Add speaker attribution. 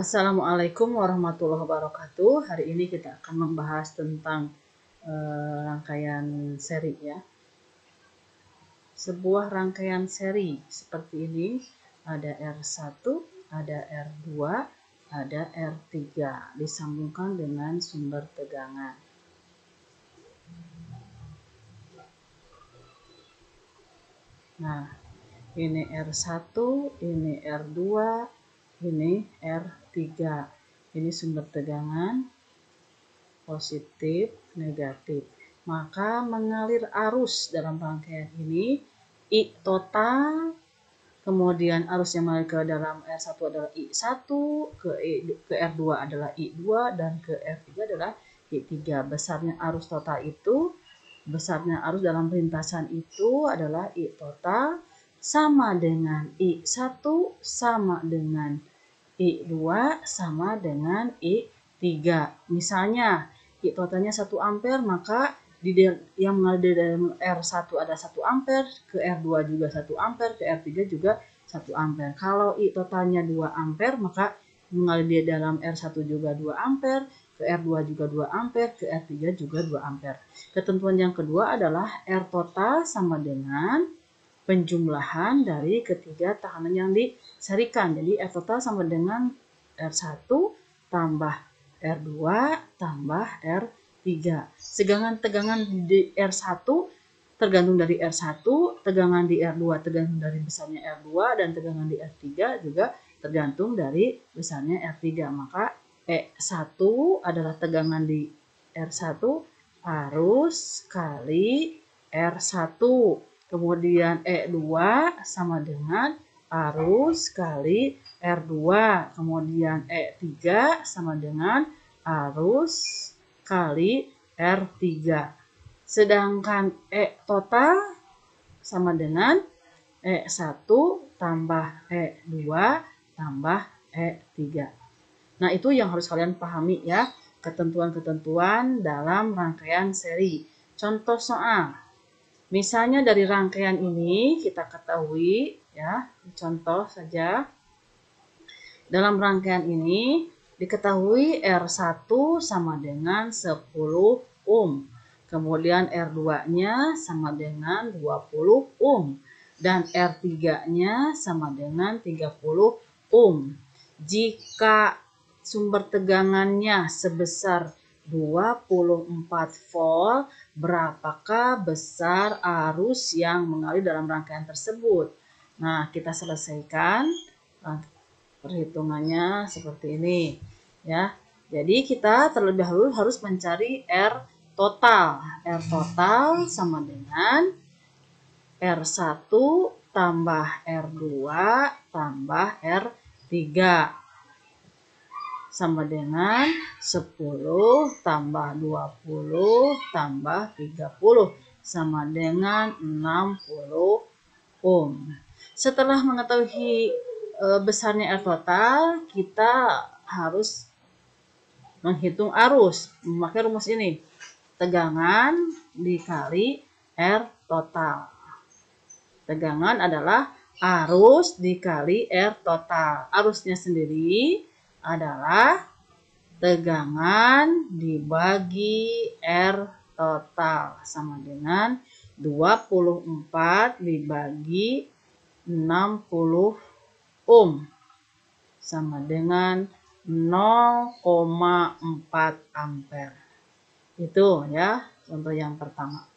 Speaker 1: Assalamualaikum warahmatullahi wabarakatuh. Hari ini kita akan membahas tentang rangkaian seri ya. Sebuah rangkaian seri seperti ini, ada R1, ada R2, ada R3 disambungkan dengan sumber tegangan. Nah, ini R1, ini R2, ini R3. Ini sumber tegangan positif, negatif. Maka mengalir arus dalam rangkaian ini I total, kemudian arus yang mengalir ke dalam R1 adalah I1, ke R2 adalah I2, dan ke R3 adalah I3. Besarnya arus dalam lintasan itu adalah I total sama dengan I1 sama dengan I2 sama dengan I3. Misalnya I totalnya 1 ampere, maka yang mengalir dari R1 ada 1 ampere, ke R2 juga 1 ampere, ke R3 juga 1 ampere. Kalau I totalnya 2 ampere, maka mengalir di dalam R1 juga 2 ampere, ke R2 juga 2 ampere, ke R3 juga 2 ampere. Ketentuan yang kedua adalah R total sama dengan penjumlahan dari ketiga tekanan yang diserikan. Jadi R total sama dengan R1 tambah R2 tambah R3. Tegangan di R1 tergantung dari R1, tegangan di R2 tergantung dari besarnya R2, dan tegangan di R3 juga tergantung dari besarnya R3. Maka E1 adalah tegangan di R1 arus kali R1. Kemudian E2 sama dengan arus kali R2. Kemudian E3 sama dengan arus kali R3. Sedangkan E total sama dengan E1 tambah E2 tambah E3. Nah, itu yang harus kalian pahami ya, ketentuan-ketentuan dalam rangkaian seri. Contoh soal. Misalnya dari rangkaian ini kita ketahui ya, contoh saja. Dalam rangkaian ini diketahui R1 sama dengan 10 ohm. Kemudian R2-nya sama dengan 20 ohm. Dan R3-nya sama dengan 30 ohm. Jika sumber tegangannya sebesar 24 volt, berapakah besar arus yang mengalir dalam rangkaian tersebut? Nah, kita selesaikan perhitungannya seperti ini ya. Jadi kita terlebih dahulu harus mencari R total. R total sama dengan R1 tambah R2 tambah R3 sama dengan 10 tambah 20 tambah 30 sama dengan 60 ohm. Setelah mengetahui besarnya R total, kita harus menghitung arus memakai rumus ini. Tegangan dikali R total. Tegangan adalah arus dikali R total. Arusnya sendiri adalah tegangan dibagi R total sama dengan 24 dibagi 60 ohm sama dengan 0,4 ampere. Itu ya contoh yang pertama.